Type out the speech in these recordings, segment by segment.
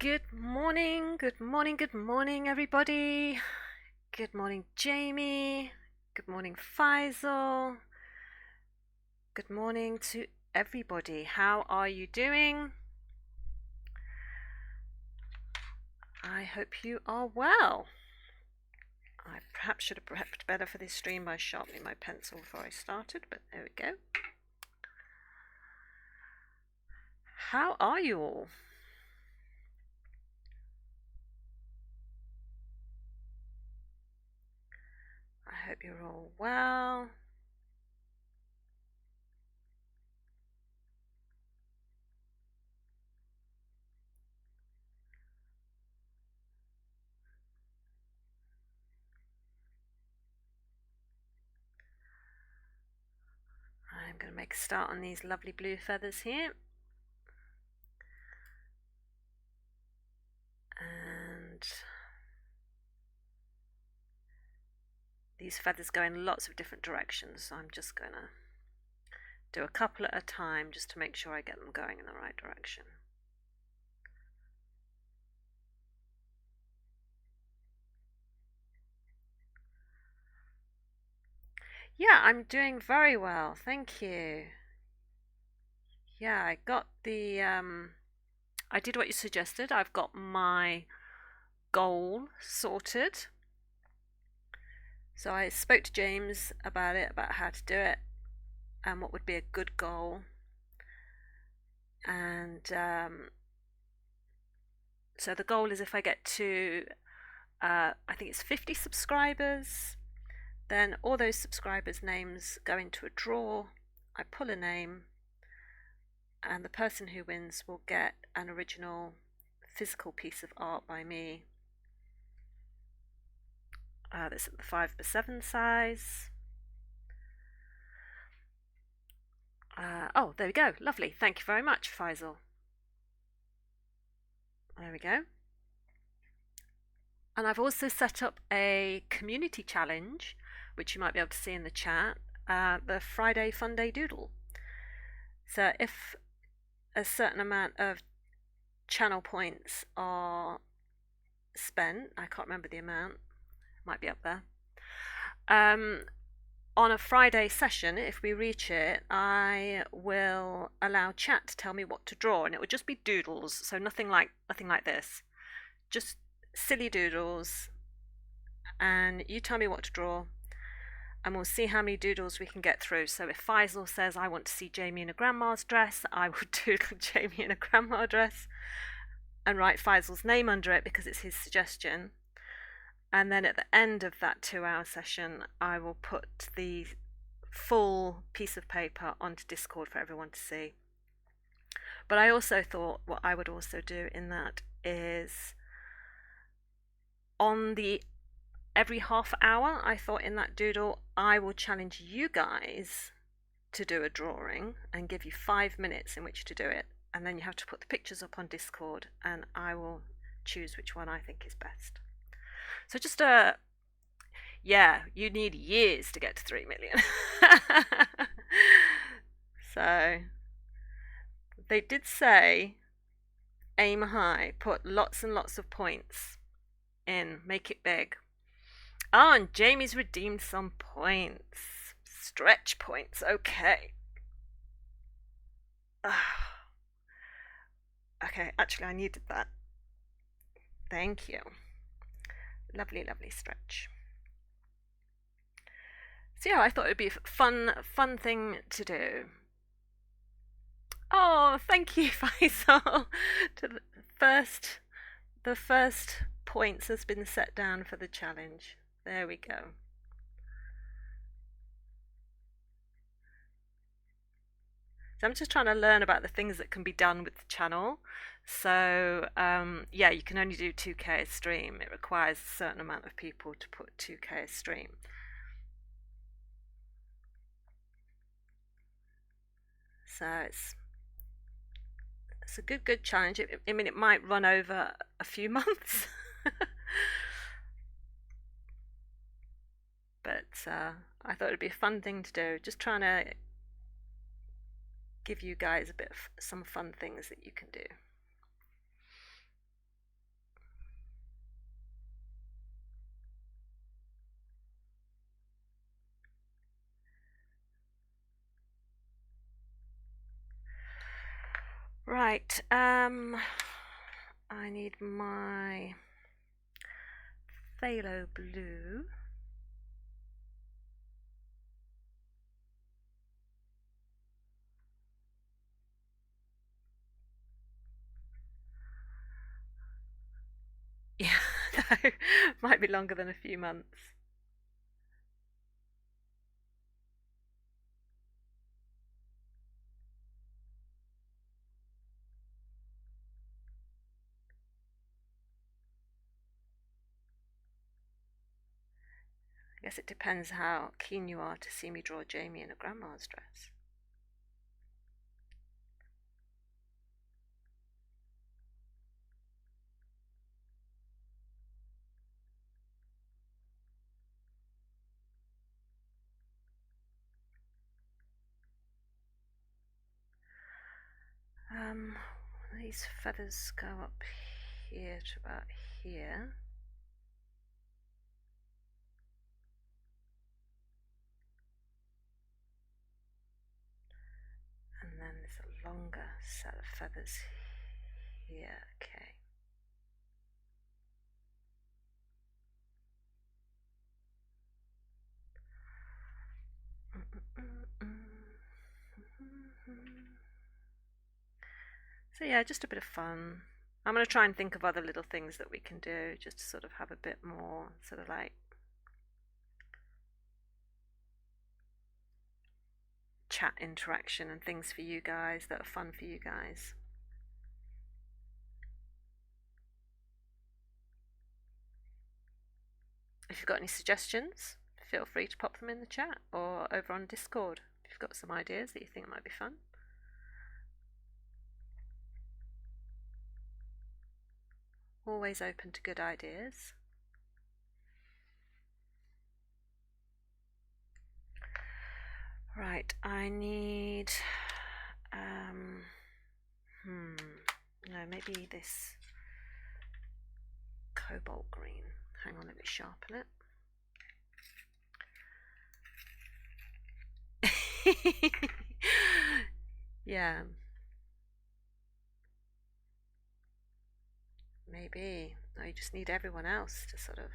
Good morning, good morning, good morning, everybody. Good morning, Jamie. Good morning, Faisal. Good morning to everybody. How are you doing? I hope you are well. I perhaps should have prepped better for this stream by sharpening my pencil before I started, but there we go. How are you all? I hope you're all well. I'm going to make a start on these lovely blue feathers here. And these feathers go in lots of different directions, so I'm just going to do a couple at a time just to make sure I get them going in the right direction. Yeah, I'm doing very well, thank you. Yeah, I got the I did what you suggested. I've got my goal sorted. So I spoke to James about it, about how to do it and what would be a good goal. And so the goal is if I get to I think it's 50 subscribers, then all those subscribers' names go into a draw. I pull a name, and the person who wins will get an original physical piece of art by me. That's at the 5x7 size. Oh, there we go. Lovely. Thank you very much, Faisal. There we go. And I've also set up a community challenge, which you might be able to see in the chat, the Friday Fun Day Doodle. So if a certain amount of channel points are spent, I can't remember the amount, it might be up there. On a Friday session, if we reach it, I will allow chat to tell me what to draw, and it would just be doodles, so nothing like this, just silly doodles, and you tell me what to draw, and we'll see how many doodles we can get through. So if Faisal says I want to see Jamie in a grandma's dress, I will doodle Jamie in a grandma dress and write Faisal's name under it because it's his suggestion. And then at the end of that 2-hour session, I will put the full piece of paper onto Discord for everyone to see. But I also thought what I would also do in that is on the every half hour, I thought in that doodle, I will challenge you guys to do a drawing and give you 5 minutes in which to do it. And then you have to put the pictures up on Discord, and I will choose which one I think is best. So just yeah, you need years to get to 3 million. So they did say aim high, put lots and lots of points in, make it big. Oh, and Jamie's redeemed some points. Stretch points, okay. Okay, actually I needed that. Thank you. Lovely, lovely stretch. So yeah, I thought it would be a fun thing to do. Oh, thank you, Faisal. The first points has been set down for the challenge. There we go. So I'm just trying to learn about the things that can be done with the channel. So yeah, you can only do 2K a stream. It requires a certain amount of people to put 2K a stream. So it's a good challenge. I mean, it might run over a few months. But I thought it'd be a fun thing to do. Just trying to give you guys a bit of some fun things that you can do. Right, I need my phthalo blue. Yeah, no, might be longer than a few months. I guess it depends how keen you are to see me draw Jamie in a grandma's dress. Um, these feathers go up here to about here. And then there's a longer set of feathers here. Okay. So yeah, just a bit of fun. I'm going to try and think of other little things that we can do just to sort of have a bit more sort of like chat interaction and things for you guys that are fun for you guys. If you've got any suggestions, feel free to pop them in the chat or over on Discord if you've got some ideas that you think might be fun. Always open to good ideas. Right, I need no, maybe this cobalt green. Hang on, let me sharpen it. Yeah, maybe. No, you just need everyone else to sort of.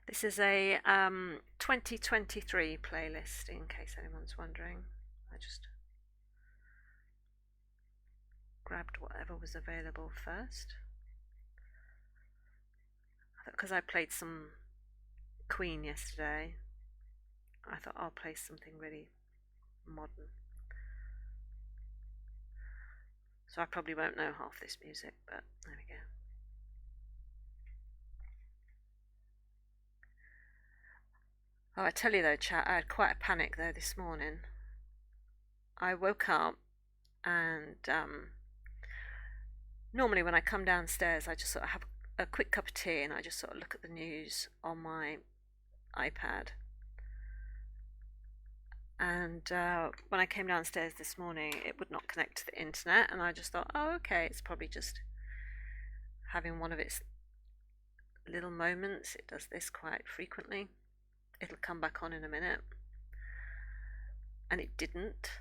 This is a 2023 playlist, in case anyone's wondering. I just grabbed whatever was available first. Because I played some Queen yesterday, I thought I'll play something really modern. So I probably won't know half this music, but there we go. Oh, I tell you though, chat, I had quite a panic though this morning. I woke up and normally when I come downstairs, I just sort of have a quick cup of tea and I just sort of look at the news on my iPad. And when I came downstairs this morning, it would not connect to the internet, and I just thought, oh, okay, it's probably just having one of its little moments. It does this quite frequently. It'll come back on in a minute. And it didn't.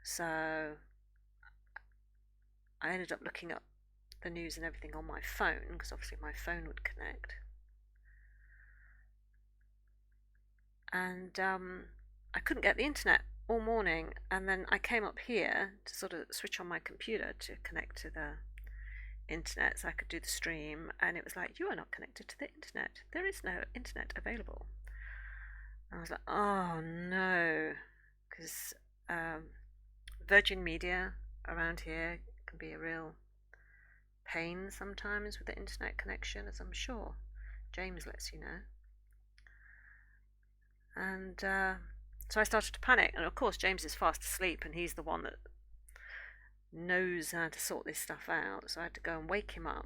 So I ended up looking up the news and everything on my phone, because obviously my phone would connect. And I couldn't get the internet all morning, and then I came up here to sort of switch on my computer to connect to the internet so I could do the stream, and it was like, you are not connected to the internet. There is no internet available. And I was like, oh no, because Virgin Media around here can be a real pain sometimes with the internet connection, as I'm sure James lets you know. And so I started to panic, and of course James is fast asleep, and he's the one that knows how to sort this stuff out. So I had to go and wake him up,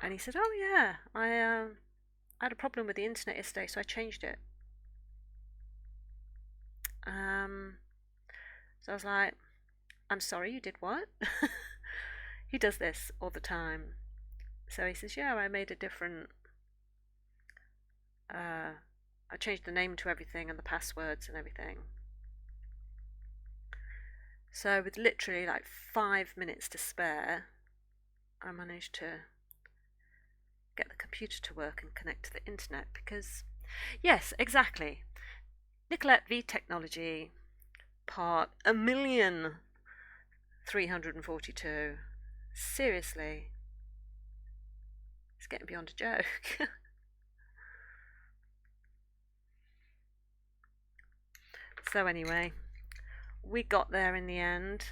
and he said, "Oh yeah, I had a problem with the internet yesterday, so I changed it. So I was like, I'm sorry, you did what? He does this all the time. So he says, yeah, I made a different, I changed the name to everything and the passwords and everything. So with literally like 5 minutes to spare, I managed to get the computer to work and connect to the internet because, yes, exactly. Nicolette V Technology, part 1,342,000. Seriously, it's getting beyond a joke. So anyway, we got there in the end.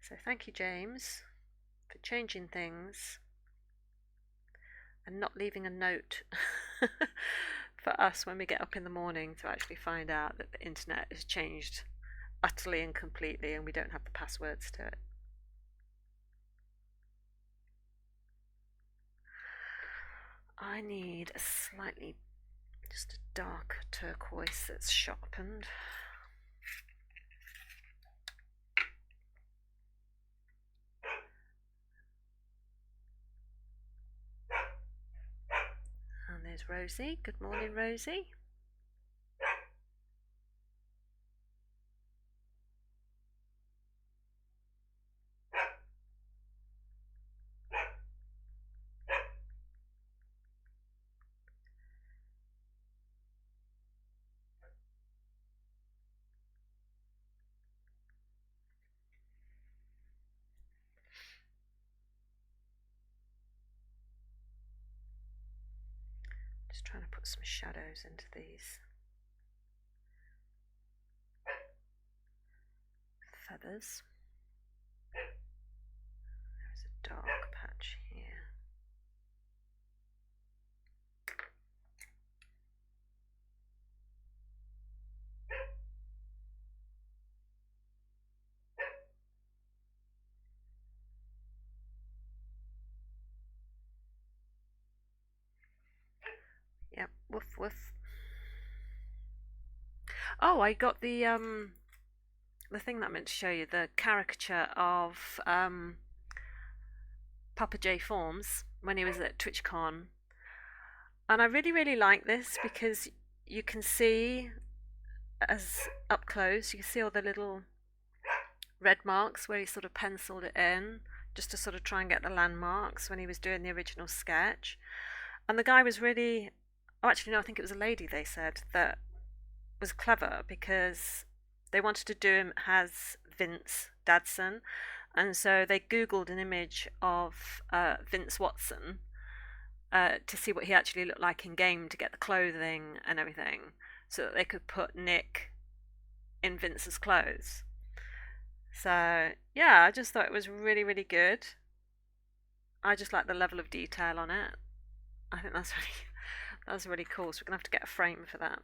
So thank you, James, for changing things and not leaving a note for us when we get up in the morning to actually find out that the internet has changed utterly and completely and we don't have the passwords to it. I need a slightly, just a dark turquoise that's sharpened. And there's Rosie. Good morning, Rosie. Just trying to put some shadows into these feathers. There's a dark patch here. Yep, woof woof. Oh, I got the thing that I meant to show you, the caricature of Papa J Forms when he was at TwitchCon. And I really, really like this because you can see as up close, you can see all the little red marks where he sort of penciled it in just to sort of try and get the landmarks when he was doing the original sketch. And the guy was really, oh, actually, no, I think it was a lady, they said, that was clever because they wanted to do him as Vince Dadson. And so they Googled an image of Vince Watson to see what he actually looked like in game to get the clothing and everything so that they could put Nick in Vince's clothes. So, yeah, I just thought it was really, really good. I just like the level of detail on it. I think that's really cool. So we're gonna have to get a frame for that.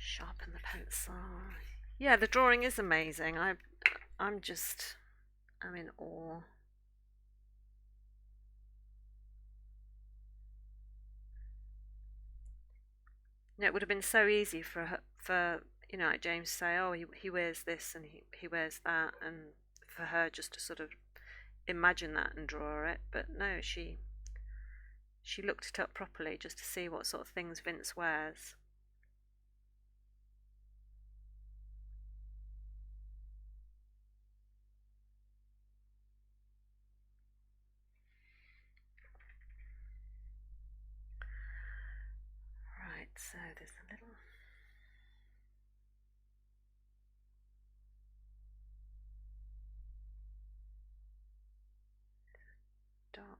Sharpen the pencil. Yeah, the drawing is amazing. I'm just, I'm in awe. It would have been so easy for her, for like James to say, oh, he wears this and he wears that, and for her just to sort of imagine that and draw it. But no, she looked it up properly just to see what sort of things Vince wears. Right, so there's a little.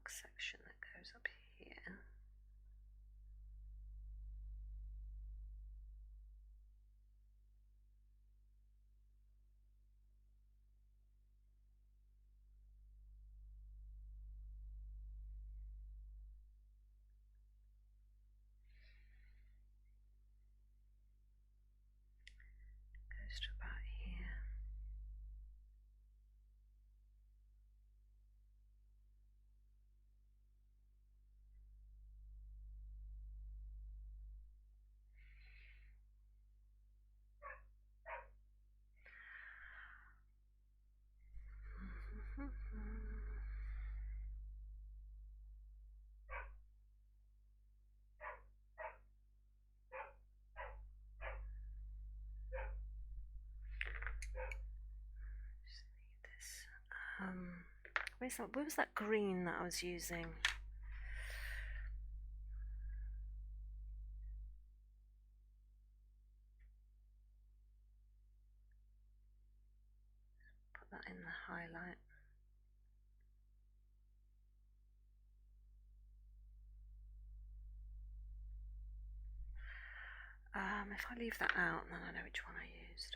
dark section that goes up here. Goes to about here. Where was that green that I was using? Put that in the highlight. If I leave that out, then I know which one I used.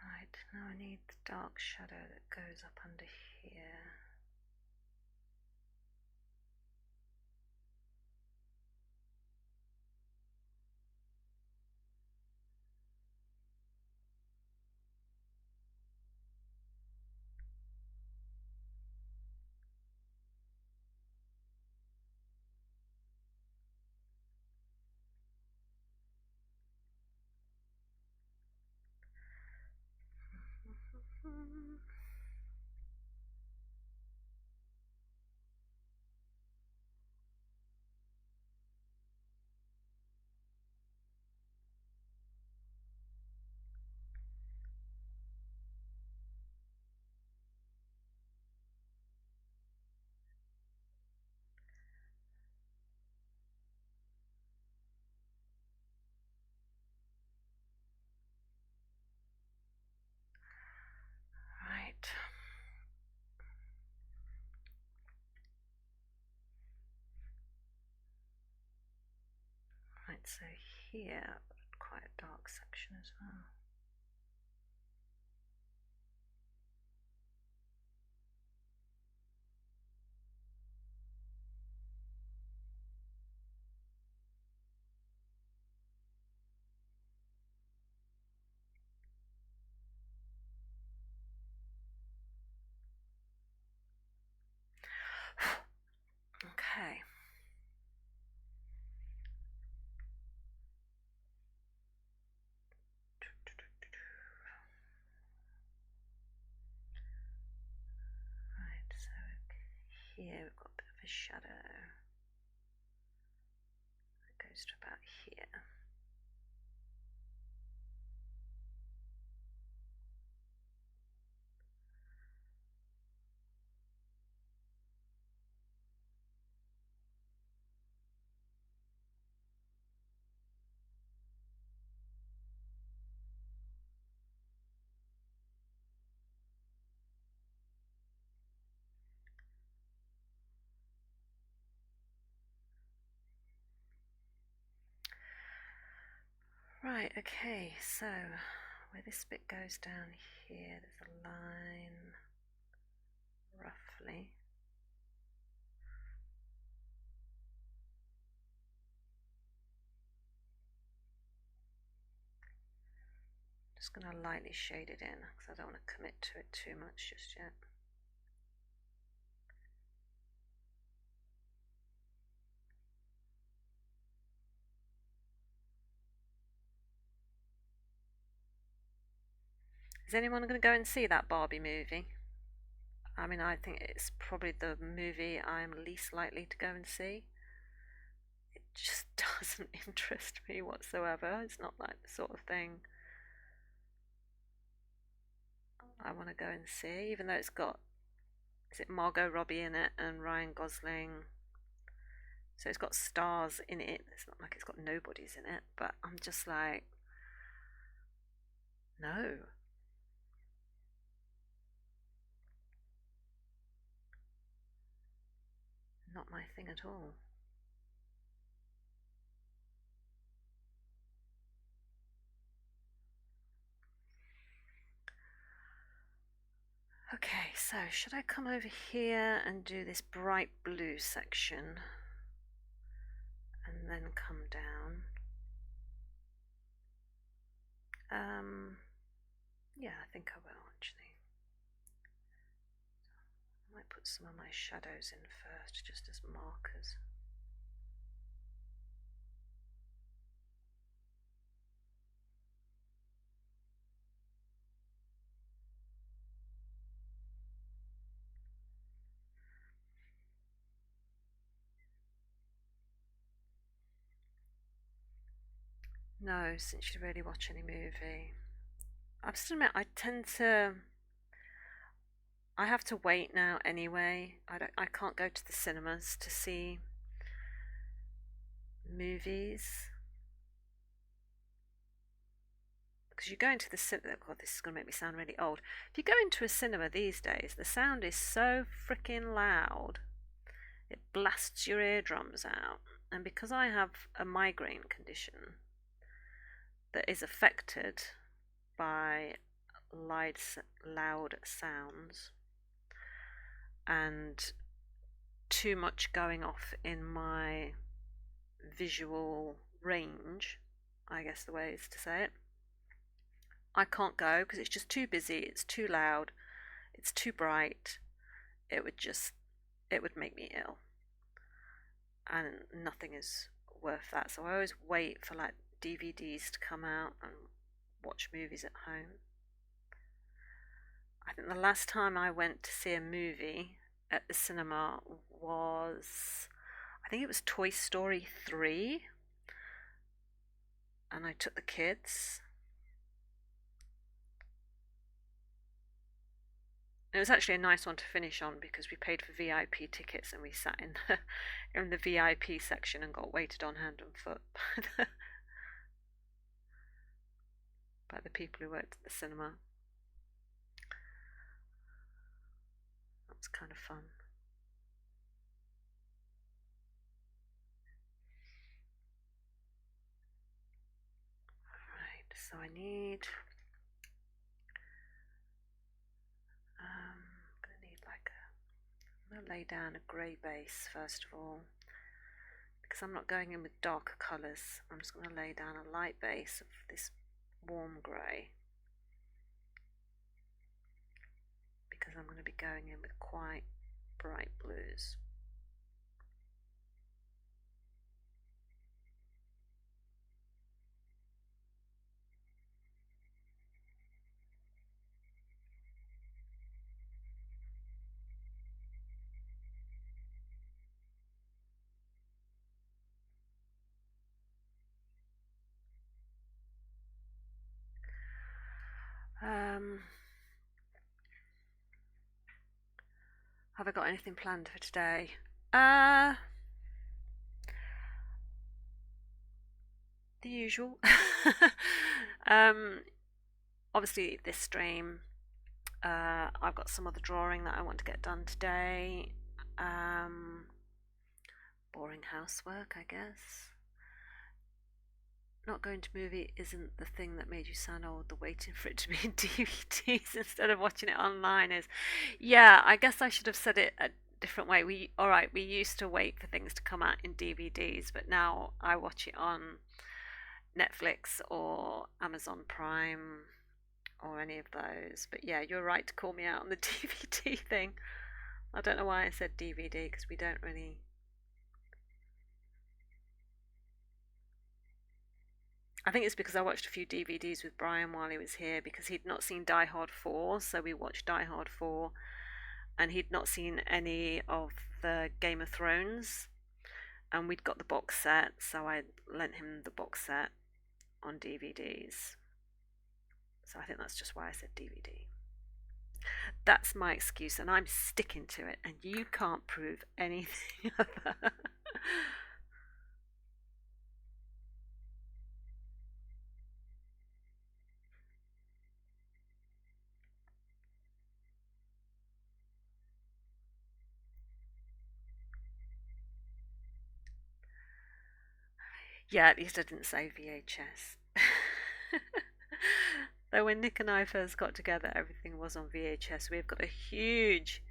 Right, now I need the dark shadow that goes up under here. Right. Right, so here I've got quite a dark section as well. Okay. Right, so here we've got a bit of a shadow that goes to about here. Right, okay, so where this bit goes down here, there's a line, roughly. Just going to lightly shade it in because I don't want to commit to it too much just yet. Is anyone going to go and see that Barbie movie? I mean, I think it's probably the movie I'm least likely to go and see. It just doesn't interest me whatsoever. It's not like the sort of thing I want to go and see, even though it's got, is it Margot Robbie in it and Ryan Gosling? So it's got stars in it. It's not like it's got nobodies in it, but I'm just like, no, not my thing at all. Okay, so should I come over here and do this bright blue section and then come down? Yeah, I think I will actually. I might put some of my shadows in first, just as markers. No, since you really watch any movie. I have to admit, I have to wait now anyway. I can't go to the cinemas to see movies because you go into the cinema. God, this is going to make me sound really old. If you go into a cinema these days, the sound is so freaking loud, it blasts your eardrums out. And because I have a migraine condition that is affected by loud sounds and too much going off in my visual range, I guess the way is to say it, I can't go because it's just too busy, it's too loud, it's too bright. It would just, it would make me ill. And nothing is worth that. So I always wait for like DVDs to come out and watch movies at home. I think the last time I went to see a movie at the cinema was, I think it was Toy Story 3, and I took the kids. It was actually a nice one to finish on because we paid for VIP tickets and we sat in the VIP section and got waited on hand and foot by the people who worked at the cinema. That was kind of fun. Alright, so I need I'm going to lay down a grey base first of all, because I'm not going in with darker colours. I'm just going to lay down a light base of this warm grey, because I'm going to be going in with quite bright blues. Have I got anything planned for today? The usual. um, Obviously this stream. I've got some other drawing that I want to get done today. Boring housework, I guess. Not going to movie isn't the thing that made you sound old. The waiting for it to be in DVDs instead of watching it online is. Yeah, I guess I should have said it a different way. We used to wait for things to come out in DVDs, but now I watch it on Netflix or Amazon Prime or any of those. But yeah, you're right to call me out on the DVD thing. I don't know why I said DVD because we don't really. I think it's because I watched a few DVDs with Brian while he was here because he'd not seen Die Hard 4, so we watched Die Hard 4 and he'd not seen any of the Game of Thrones, and we'd got the box set, so I lent him the box set on DVDs. So I think that's just why I said DVD. That's my excuse, and I'm sticking to it, and you can't prove anything other. Yeah, at least I didn't say VHS. Though when Nick and I first got together, everything was on VHS. We've got a huge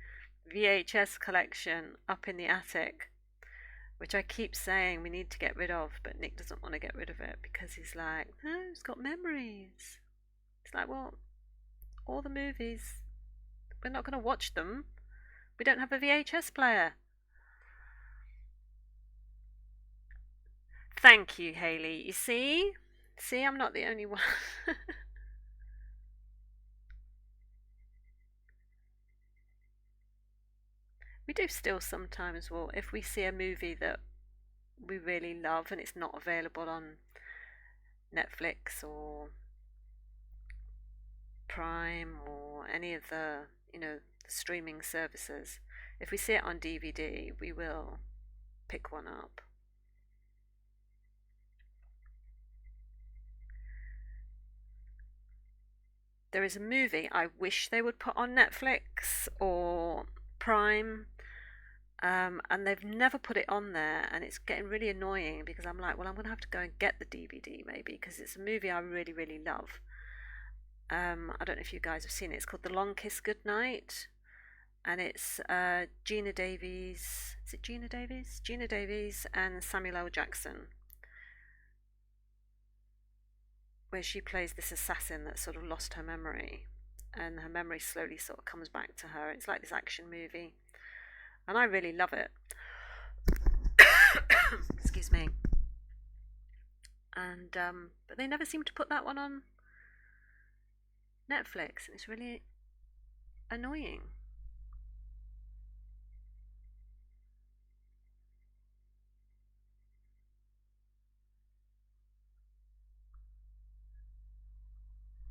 VHS collection up in the attic, which I keep saying we need to get rid of, but Nick doesn't want to get rid of it because he's like, no, it's got memories. It's like, well, all the movies, we're not going to watch them. We don't have a VHS player. Thank you, Hayley. You see? See, I'm not the only one. We do still sometimes, well, if we see a movie that we really love and it's not available on Netflix or Prime or any of the streaming services, if we see it on DVD, we will pick one up. There is a movie I wish they would put on Netflix or Prime, and they've never put it on there, and it's getting really annoying because I'm like, well, I'm going to have to go and get the DVD maybe because it's a movie I really, really love. I don't know if you guys have seen it. It's called The Long Kiss Goodnight, and it's Gina Davies. Is it Gina Davies? Gina Davies and Samuel L. Jackson, where she plays this assassin that sort of lost her memory, and her memory slowly sort of comes back to her. It's like this action movie, and I really love it. Excuse me. And but they never seem to put that one on Netflix, and it's really annoying.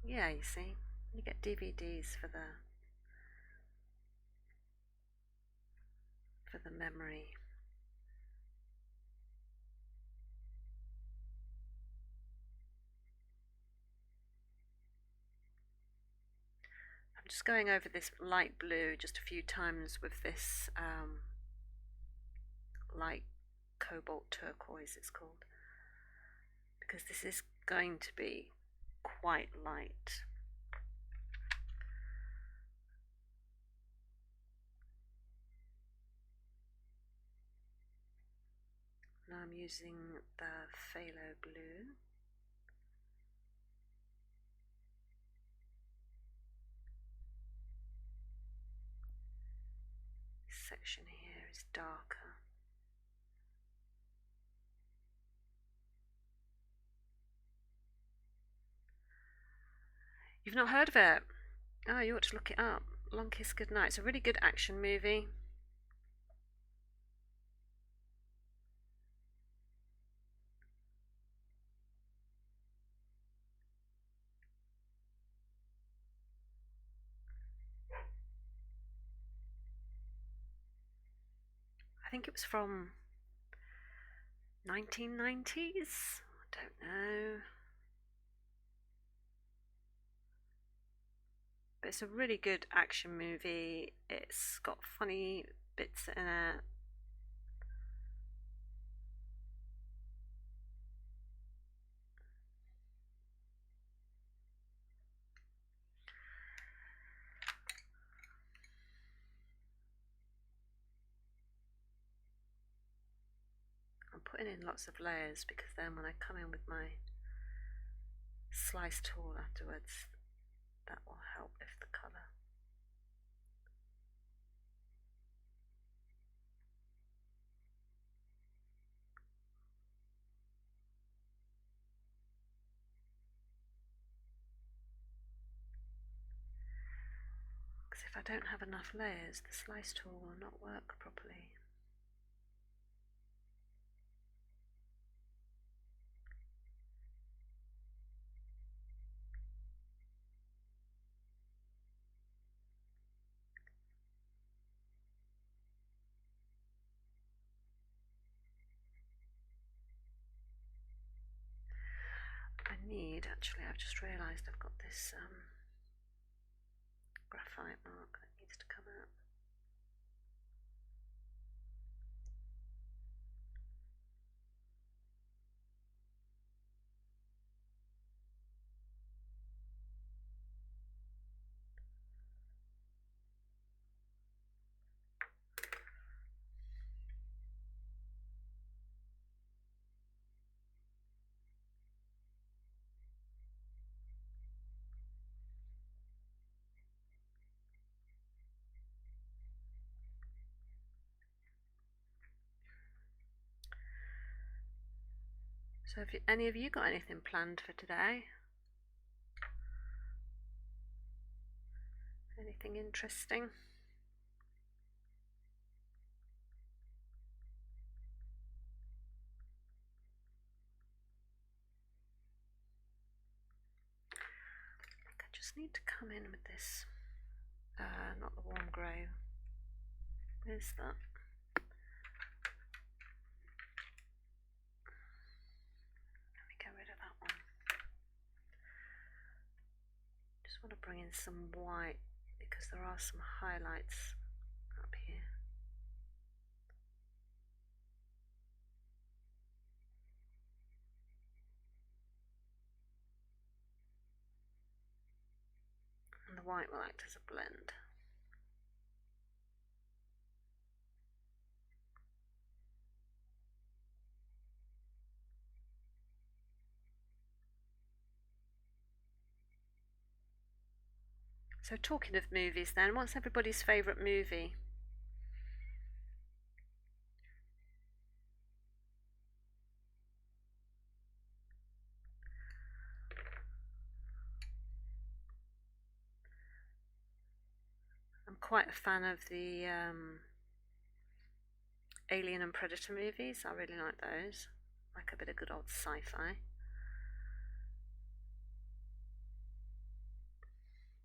Yeah, you see, you get DVDs for the memory. I'm just going over this light blue just a few times with this light cobalt turquoise, it's called, because this is going to be quite light. Now I'm using the phthalo blue. This section here is darker. You've not heard of it? Oh, you ought to look it up. Long Kiss Goodnight. It's a really good action movie. I think it was from 1990s. I don't know. But it's a really good action movie. It's got funny bits in it. I'm putting in lots of layers because then when I come in with my slice tool afterwards, that will help lift the colour. Because if I don't have enough layers, the slice tool will not work properly. Actually, I've just realised I've got this graphite mark that needs to come out. So have any of you got anything planned for today? Anything interesting? I just need to come in with this, not the warm grey. Where's that? Let me get rid of that one. Just want to bring in some white because there are some highlights up here. And the white will act as a blend. So talking of movies then, what's everybody's favourite movie? I'm quite a fan of the Alien and Predator movies. I really like those. Like a bit of good old sci-fi.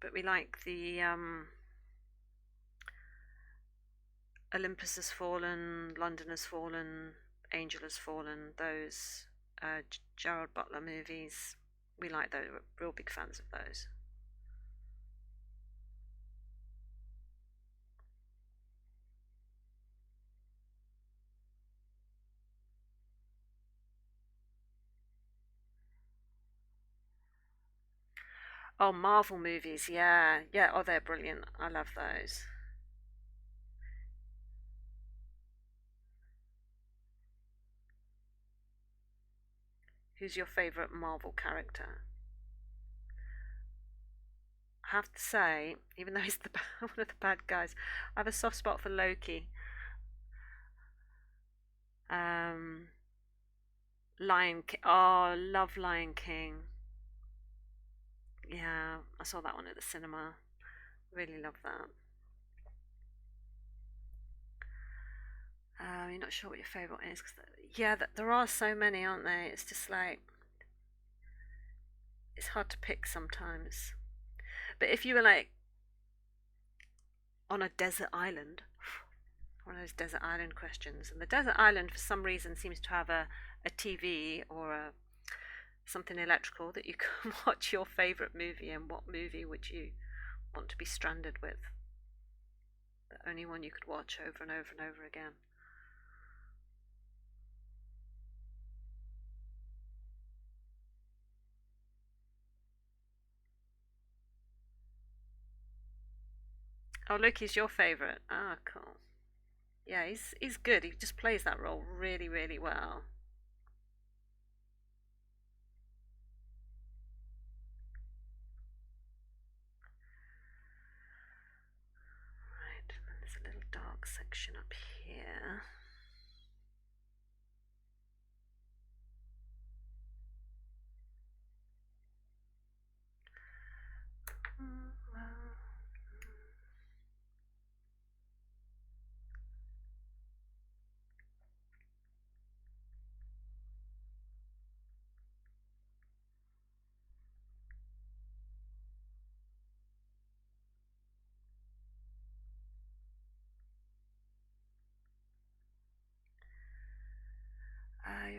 But we like the Olympus Has Fallen, London Has Fallen, Angel Has Fallen, those Gerard Butler movies. We like those. We're real big fans of those. Oh, Marvel movies, yeah. Yeah, oh, they're brilliant. I love those. Who's your favourite Marvel character? I have to say, even though he's one of the bad guys, I have a soft spot for Loki. Um, Lion King. Oh, love Lion King. Yeah, I saw that one at the cinema. Really love that. You're not sure what your favourite is? Yeah, there are so many, aren't there? It's just like, it's hard to pick sometimes. But if you were like on a desert island, one of those desert island questions, and the desert island for some reason seems to have a TV or something electrical that you can watch your favourite movie, and what movie would you want to be stranded with? The only one you could watch over and over and over again. Oh, Loki's your favourite. Ah, cool. Yeah, he's good. He just plays that role really, really well. Right, and then there's a little dark section up here.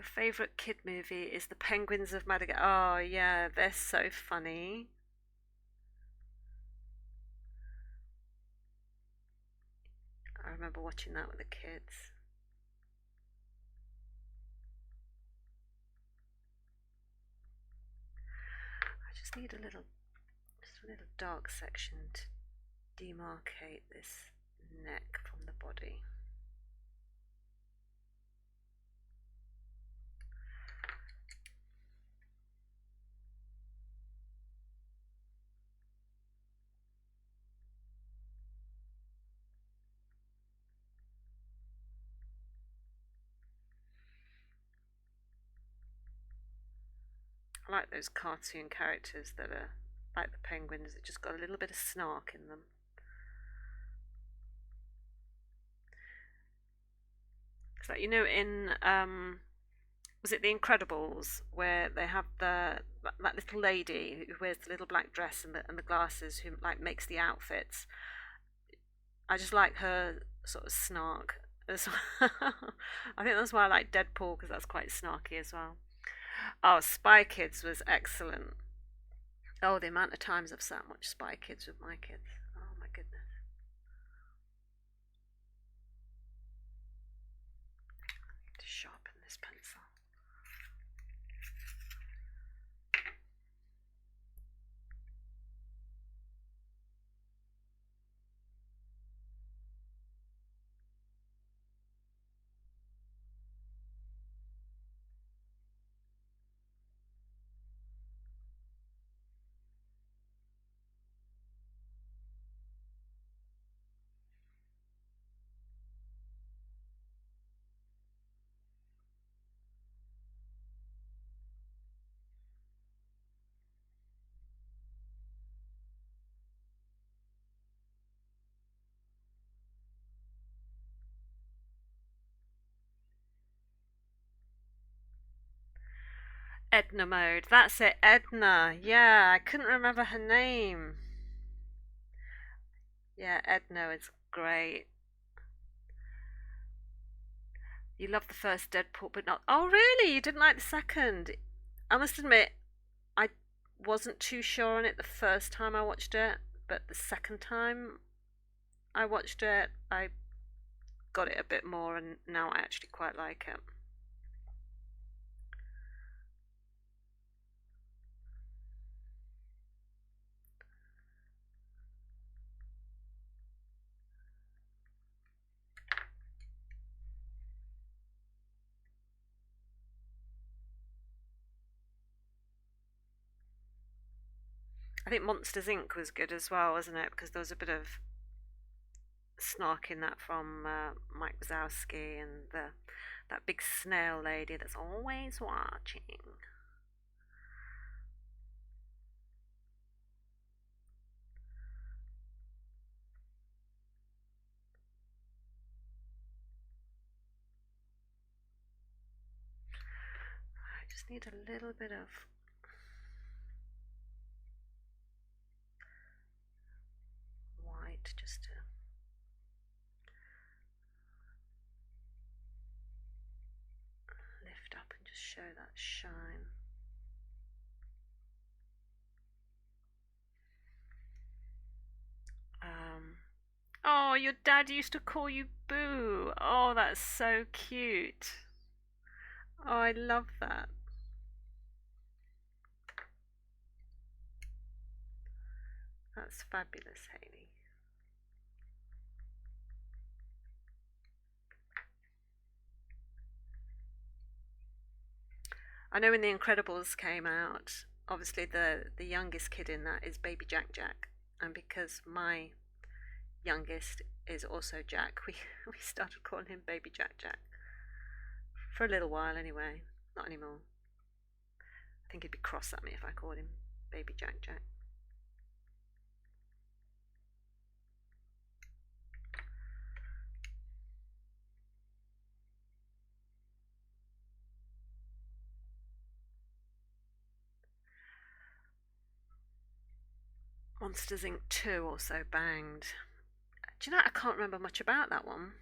favourite kid movie is The Penguins of Madagascar. Oh, yeah, they're so funny. I remember watching that with the kids. I just need just a little dark section to demarcate this neck from the body. I like those cartoon characters that are like the penguins that just got a little bit of snark in them. It's like, in was it The Incredibles where they have that little lady who wears the little black dress and the glasses who like makes the outfits. I just like her sort of snark as well. I think that's why I like Deadpool because that's quite snarky as well. Oh, Spy Kids was excellent. Oh, the amount of times I've sat and watched Spy Kids with my kids. Oh my goodness. To sharpen this pencil. Edna mode. That's it, Edna. Yeah, I couldn't remember her name. Yeah, Edna is great. You love the first Deadpool, but not. Oh, really? You didn't like the second? I must admit, I wasn't too sure on it the first time I watched it, but the second time I watched it, I got it a bit more, and now I actually quite like it. I think Monsters Inc. was good as well, wasn't it? Because there was a bit of snark in that from Mike Wazowski and that big snail lady that's always watching. I just need a little bit of white just to lift up and just show that shine. Um, oh, your dad used to call you Boo. Oh, that's so cute. Oh, I love that. That's fabulous, Hayley. I know when The Incredibles came out, obviously the youngest kid in that is baby Jack Jack, and because my youngest is also Jack, we started calling him baby Jack Jack for a little while anyway. Not anymore. I think he'd be cross at me if I called him baby Jack Jack. Monsters Inc. 2 also banged. Do you know, I can't remember much about that one.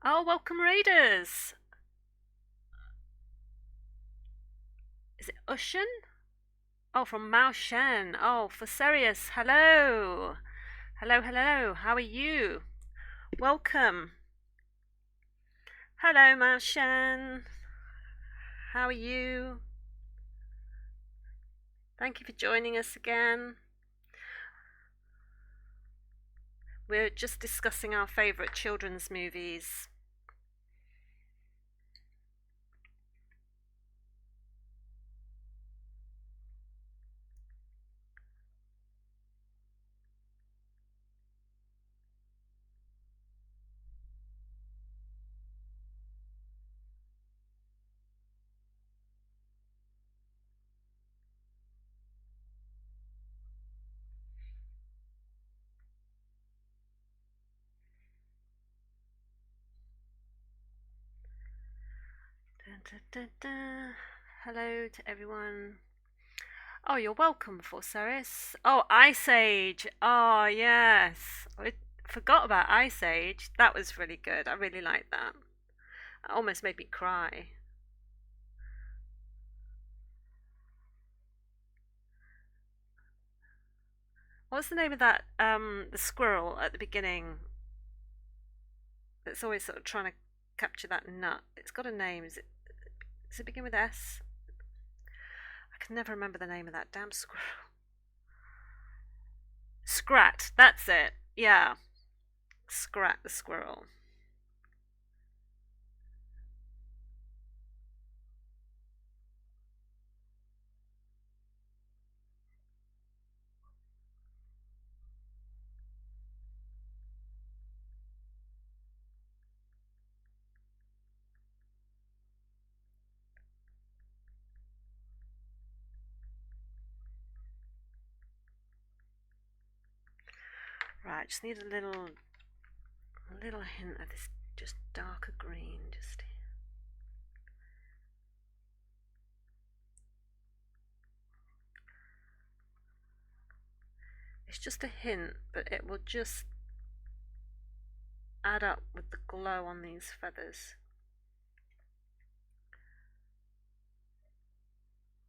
Oh, welcome raiders. Is it Ushan? Oh, from Mao Shen. Oh, for Serious. Hello. Hello, hello. How are you? Welcome. Hello, Mao Shen. How are you? Thank you for joining us again. We're just discussing our favourite children's movies. Da, da, da, da. Hello to everyone. Oh, you're welcome, Forceris. Oh, Ice Age. Oh, yes. I forgot about Ice Age. That was really good. I really liked that. It almost made me cry. What's the name of that? The squirrel at the beginning that's always sort of trying to capture that nut. It's got a name. Does it begin with S? I can never remember the name of that damn squirrel. Scrat. That's it. Yeah. Scrat the squirrel. Right, just need a little hint of this just darker green. Just it's just a hint, but it will just add up with the glow on these feathers.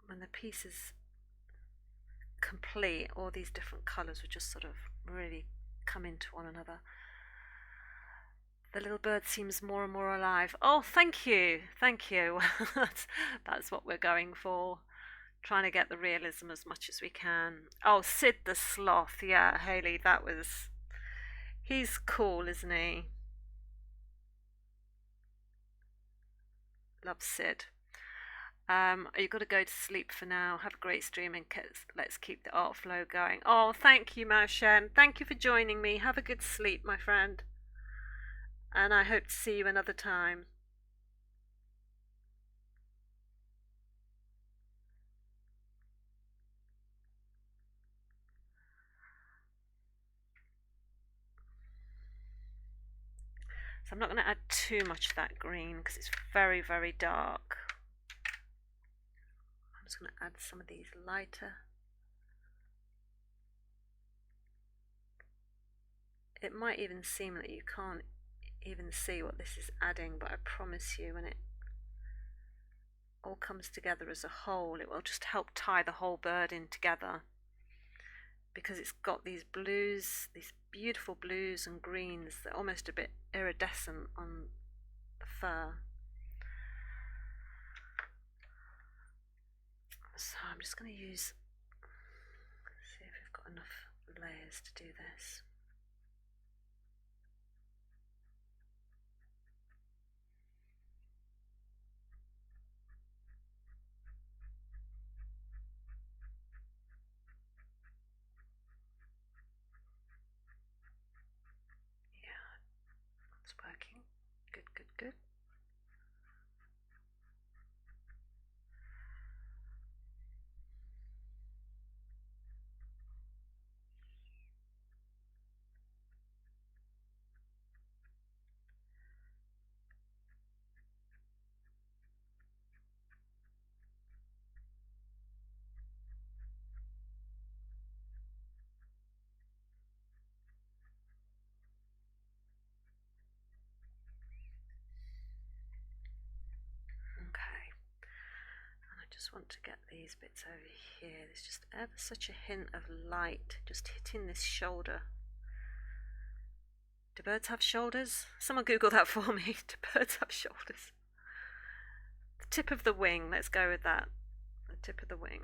When the piece is complete, all these different colours will just sort of really come into one another. The little bird seems more and more alive. Oh, thank you, thank you. That's what we're going for. Trying to get the realism as much as we can. Oh, Sid the Sloth. Yeah, Haley, that was. He's cool, isn't he? Love Sid. You've got to go to sleep for now. Have a great stream and let's keep the art flow going. Oh, thank you, Mao Shen. Thank you for joining me. Have a good sleep, my friend. And I hope to see you another time. So I'm not going to add too much of that green because it's very, very dark. I'm just going to add some of these lighter. It might even seem that you can't even see what this is adding, but I promise you when it all comes together as a whole, it will just help tie the whole bird in together because it's got these blues, these beautiful blues and greens that are almost a bit iridescent on the fur. So I'm just going to see if we've got enough layers to do this. Yeah, it's working. Good, good, good. just want to get these bits over here. There's just ever such a hint of light just hitting this shoulder. Do birds have shoulders? Someone Google that for me. Do birds have shoulders? The tip of the wing, let's go with that. The tip of the wing.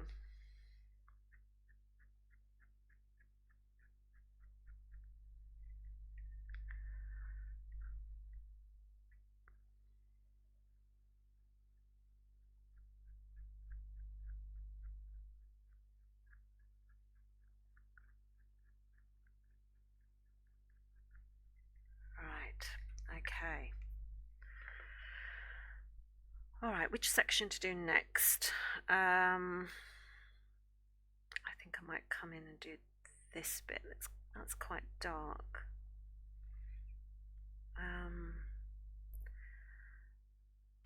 Right, okay. Alright, which section to do next? I think I might come in and do this bit. That's quite dark.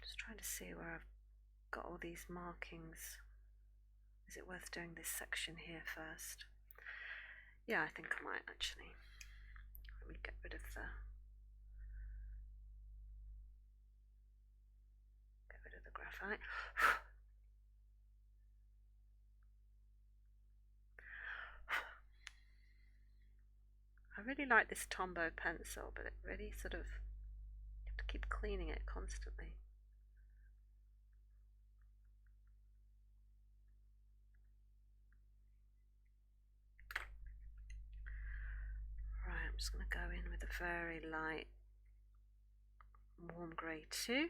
Just trying to see where I've got all these markings. Is it worth doing this section here first? Yeah, I think I might actually. Let me get rid of the graphite. I really like this Tombow pencil, but it really sort of, you have to keep cleaning it constantly. Right, I'm just going to go in with a very light warm grey too.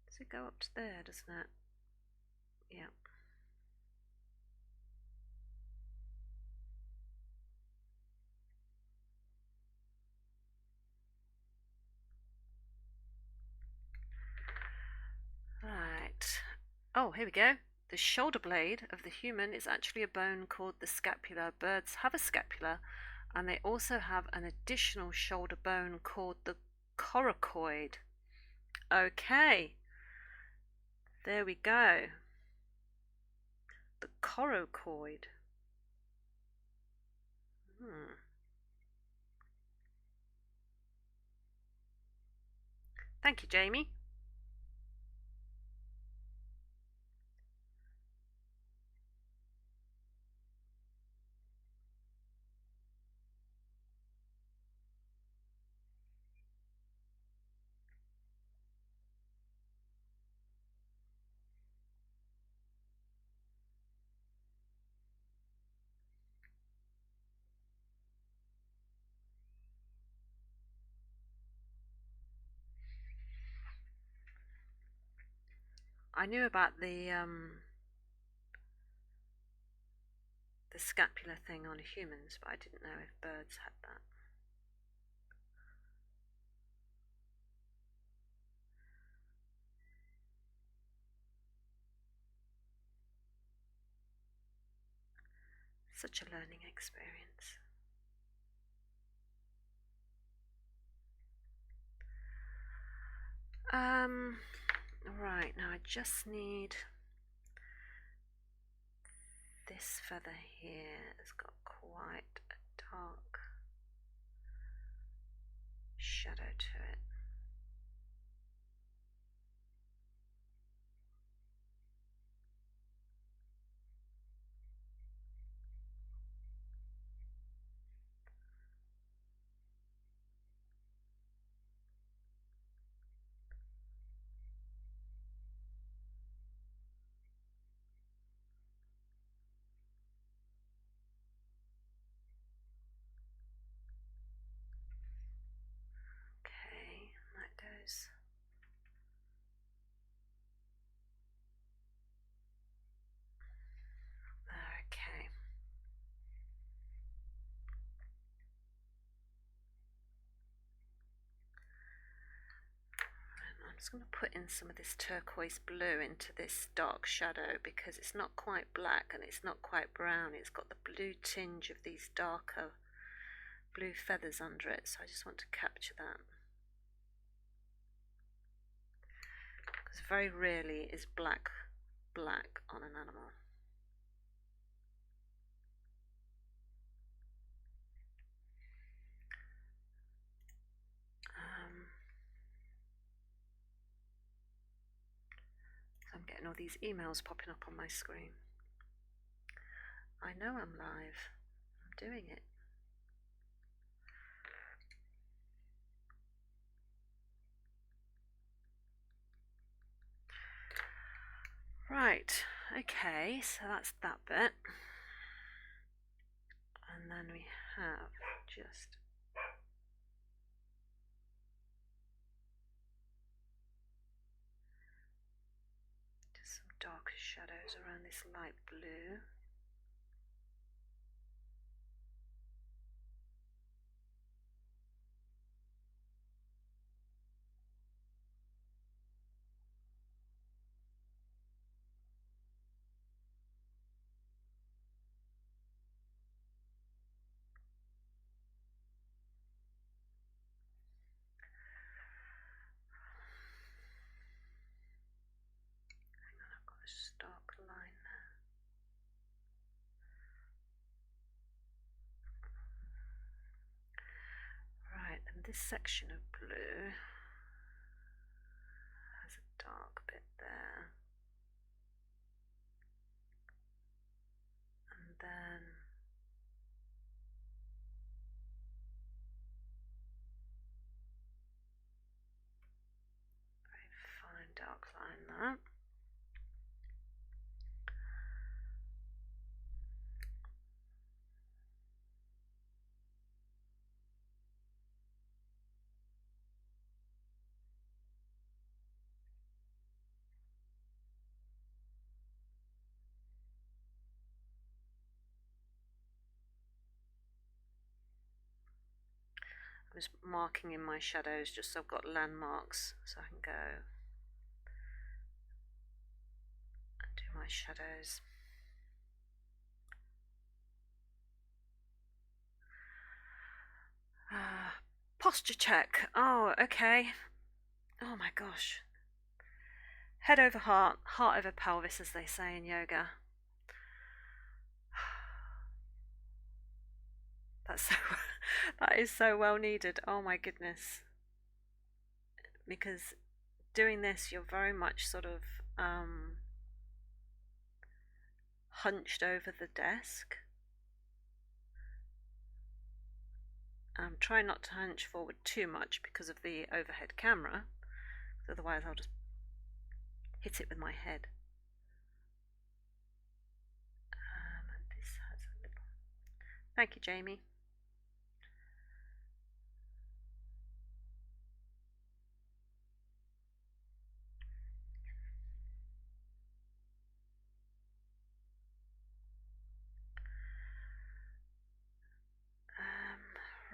Does it go up to there, doesn't it? Yeah. Right. Oh, here we go. The shoulder blade of the human is actually a bone called the scapula. Birds have a scapula, and they also have an additional shoulder bone called the coracoid. Okay. There we go. The coracoid. Thank you, Jamie. I knew about the scapular thing on humans, but I didn't know if birds had that. Such a learning experience. Right, now I just need this feather here. It's got quite a dark shadow to it. Okay, that goes. Okay. I'm just going to put in some of this turquoise blue into this dark shadow because it's not quite black and it's not quite brown. It's got the blue tinge of these darker blue feathers under it, so I just want to capture that. Because very rarely is black on an animal. all these emails popping up on my screen. I know I'm live. I'm doing it. Right, okay, so that's that bit. And then we have just some darker shadows around this light blue. I've got a stark line there. Right, and this section of blue has a dark bit there. And then very fine dark line there. I was marking in my shadows just so I've got landmarks so I can go and do my shadows. Posture check. Oh, okay. Oh my gosh. Head over heart, heart over pelvis, as they say in yoga. That is so well needed. Oh my goodness. Because doing this, you're very much sort of hunched over the desk. Try not to hunch forward too much because of the overhead camera, otherwise I'll just hit it with my head. And this has a little... Thank you, Jamie.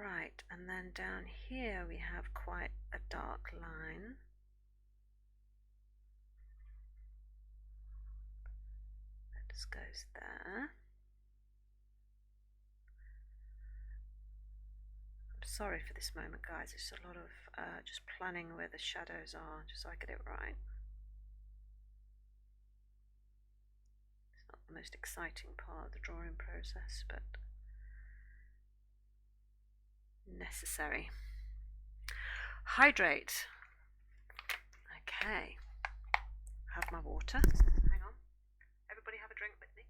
Right, and then down here we have quite a dark line. That just goes there. I'm sorry for this moment, guys. It's a lot of just planning where the shadows are, just so I get it right. It's not the most exciting part of the drawing process, but necessary. Hydrate. Okay. Have my water. Hang on. Everybody have a drink with me.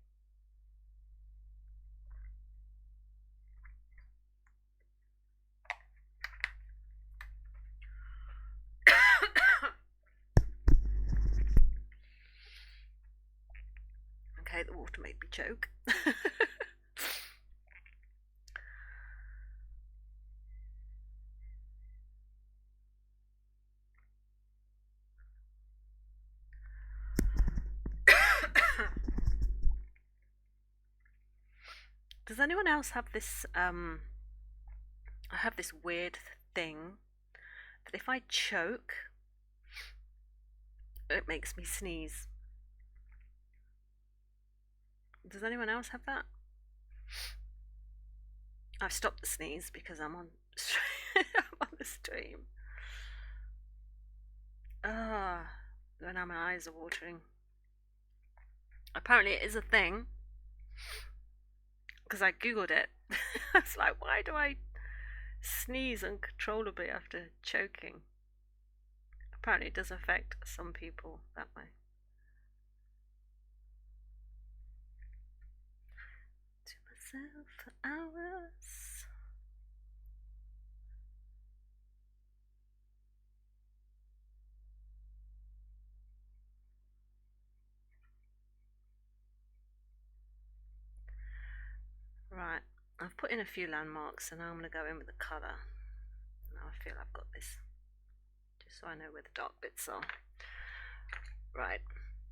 Okay, the water made me choke. Does anyone else have this, I have this weird thing that if I choke, it makes me sneeze. Does anyone else have that? I've stopped the sneeze because I'm on, I'm on the stream. Now my eyes are watering. Apparently it is a thing, because I googled it. I was like, why do I sneeze uncontrollably after choking? Apparently it does affect some people that way. myself for hours. Right, I've put in a few landmarks and now I'm going to go in with the colour. Now I feel I've got this, just so I know where the dark bits are. Right,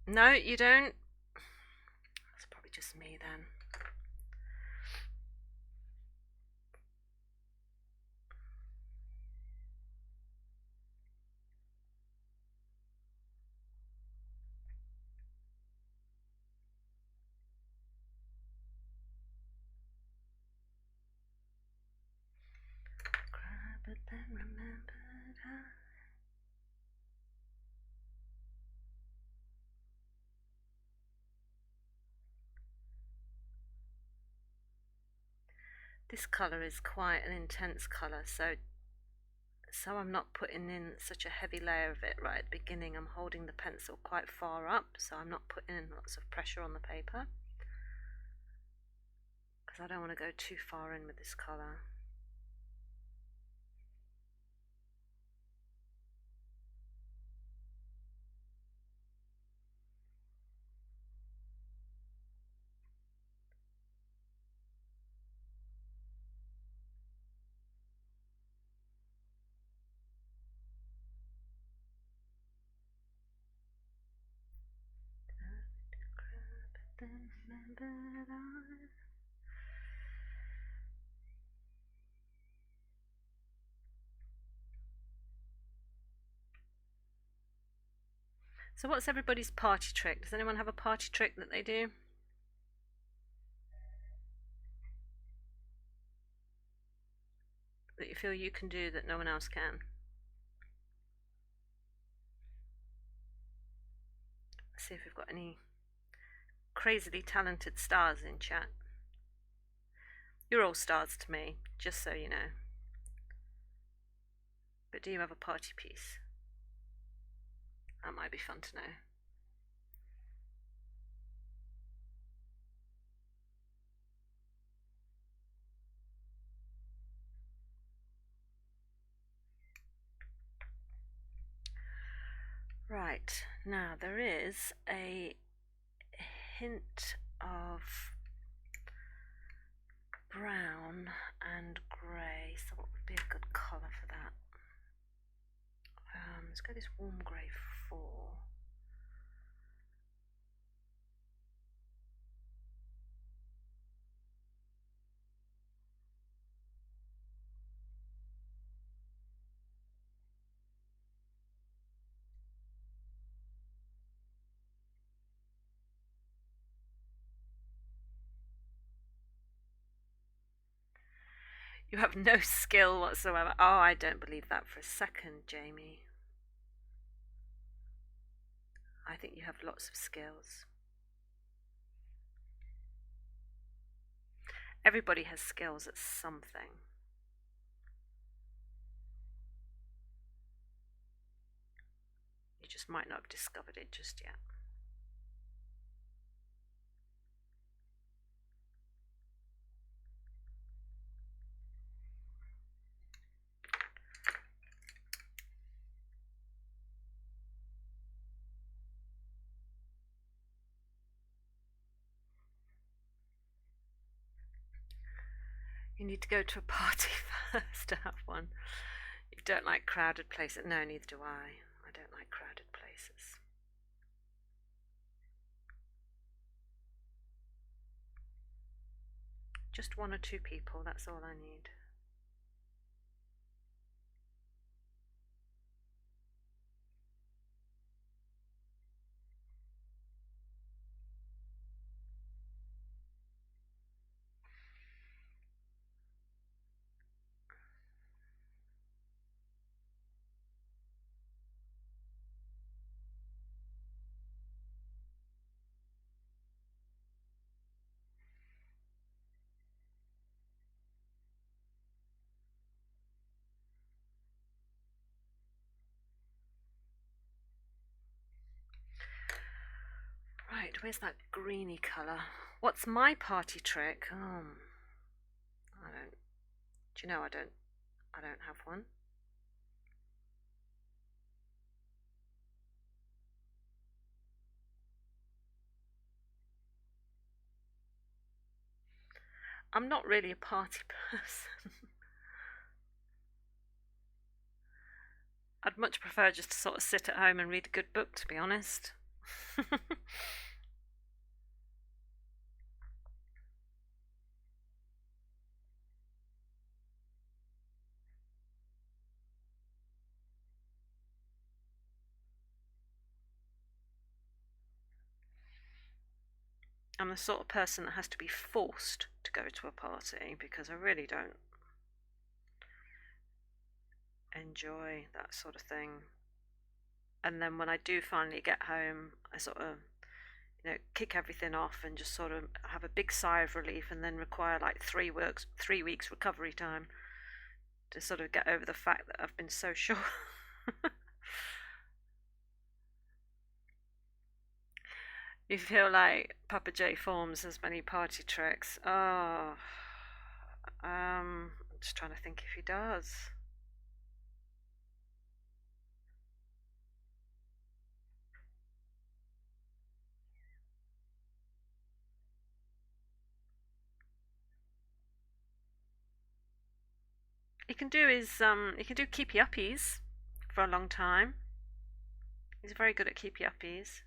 no you don't. That's probably just me then. Cry, but then remembered I... This colour is quite an intense colour, so I'm not putting in such a heavy layer of it right at the beginning. I'm holding the pencil quite far up, so I'm not putting in lots of pressure on the paper, because I don't want to go too far in with this colour. So what's everybody's party trick? Does anyone have a party trick that they do? That you feel you can do that no one else can? Let's see if we've got any crazily talented stars in chat. You're all stars to me, just so you know. But do you have a party piece? That might be fun to know. Right, now there is a hint of brown and grey, so what would be a good colour for that? Let's go this warm grey 4. You have no skill whatsoever. Oh, I don't believe that for a second, Jamie. I think you have lots of skills. Everybody has skills at something. You just might not have discovered it just yet. You need to go to a party first to have one. You don't like crowded places. No, neither do I. I don't like crowded places. Just 1 or 2 people, that's all I need. Right, where's that greeny colour? What's my party trick? Do you know I don't? I don't have one. I'm not really a party person. I'd much prefer just to sort of sit at home and read a good book, to be honest. I'm the sort of person that has to be forced to go to a party because I really don't enjoy that sort of thing. And then when I do finally get home, I sort of, kick everything off and just sort of have a big sigh of relief, and then require like 3 weeks recovery time to sort of get over the fact that I've been so short. You feel like Papa J forms as many party tricks. Oh, I'm just trying to think if he does. He can do keepy uppies for a long time. He's very good at keepy uppies.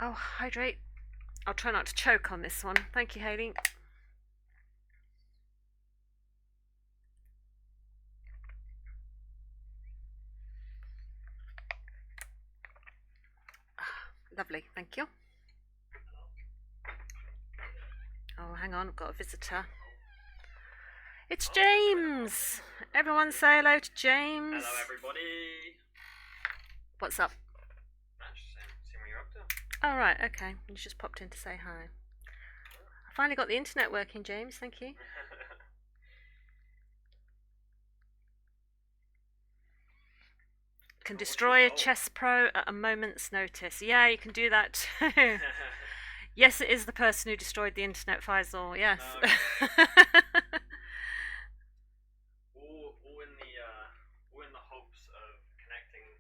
Oh, hydrate. I'll try not to choke on this one. Thank you, Hayley. Lovely, thank you. Oh, hang on, I've got a visitor. It's James! Everyone say hello to James. Hello, everybody. What's up? See what you're up to. Oh, right, okay. You just popped in to say hi. I finally got the internet working, James. Thank you. Can destroy a chess pro at a moment's notice. Yeah, you can do that too. Yes, it is the person who destroyed the internet, Faisal. Yes. Okay. all in the hopes of connecting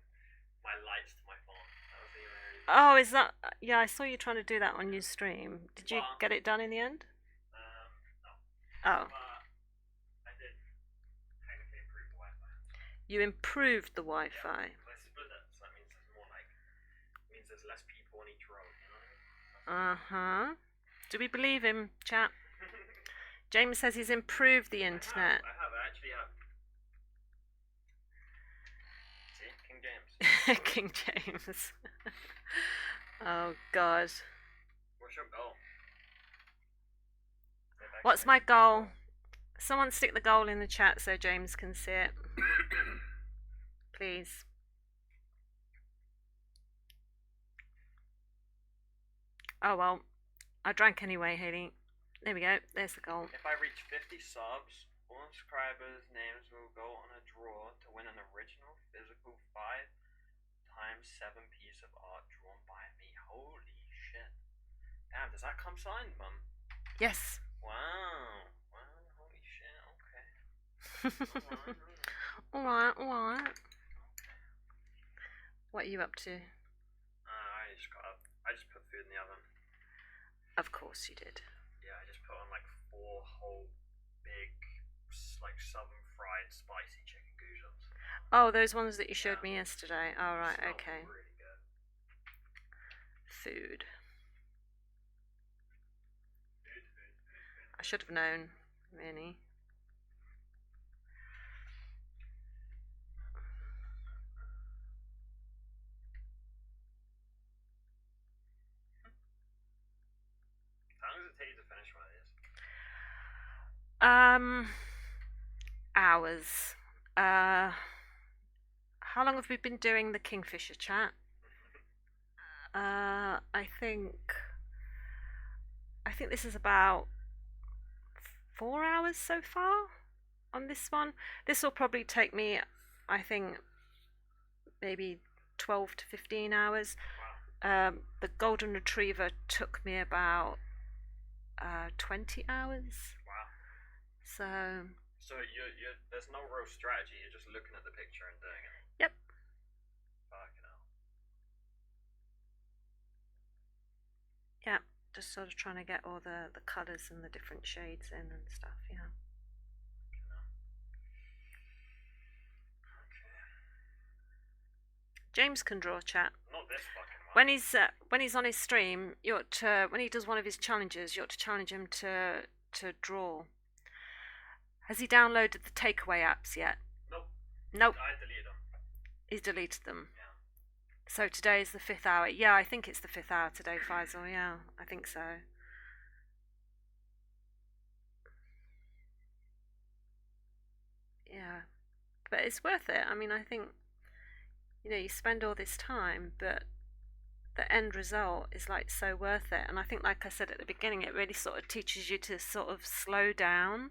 my lights to my phone. That was the only reason. Oh, is that? Yeah, I saw you trying to do that on your stream. Did you Well, get it done in the end? No. Oh, I did technically improve the Wi-Fi. you improved the Wi-Fi. Yeah, I split it, so that means there's more means there's less people on each road. You know what I mean? Uh-huh. Do we believe him, chap? James says he's improved the internet. I have. I actually have. See, King James. King James. Oh, God. What's your goal? What's my goal? Someone stick the goal in the chat so James can see it. Please. Oh, well. I drank anyway, Hayley. There we go. There's the goal. If I reach 50 subs, all subscribers' names will go on a draw to win an original physical 5x7 piece of art drawn by me. Holy shit. Damn, does that come signed, Mum? Yes. Wow. Holy shit, okay. Alright, alright. Okay. What are you up to? I just put food in the oven. Of course you did. Yeah, I just put on like 4 whole big, like southern fried spicy chicken goujons. Oh, those ones that you showed me yesterday. Oh, right, okay. Really good. Food. I should have known, really. Um, hours. Uh, how long have we been doing the Kingfisher chat? I think this is about 4 hours so far on this one. This will probably take me, I think, maybe 12 to 15 hours. The golden retriever took me about 20 hours. Wow. So, So there's no real strategy. You're just looking at the picture and doing it. yep. Fucking hell. Yeah, just sort of trying to get all the colours and the different shades in and stuff, yeah. James can draw, chat. Not this fucking one. When he's on his stream, you ought to, when he does one of his challenges, you ought to challenge him to draw. Has he downloaded the takeaway apps yet? Nope. I deleted them. He's deleted them. Yeah. So today is the 5th hour. Yeah, I think it's the 5th hour today, Faisal. Yeah, I think so. Yeah, but it's worth it. I mean, I think, you spend all this time, but the end result is like so worth it. And I think, like I said at the beginning, it really sort of teaches you to sort of slow down.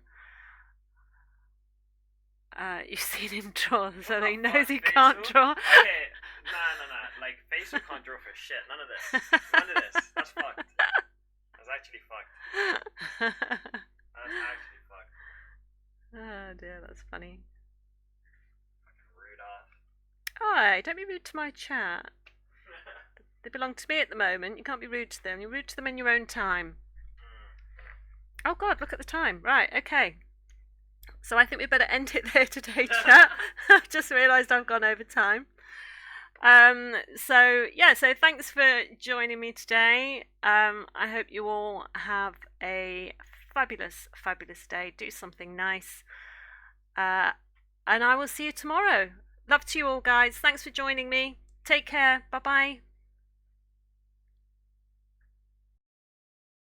You've seen him draw, so he knows he can't draw. Okay, nah. Like, Faisal can't draw for shit. None of this. That's fucked. That's actually fucked. That's actually fucked. Oh dear, that's funny. Fucking rude ass. Alright, don't be rude to my chat. They belong to me at the moment. You can't be rude to them. You're rude to them in your own time. Oh god, look at the time. Right, okay. So I think we better end it there today, chat. I've just realised I've gone over time. So thanks for joining me today. I hope you all have a fabulous, fabulous day. Do something nice. And I will see you tomorrow. Love to you all, guys. Thanks for joining me. Take care. Bye bye.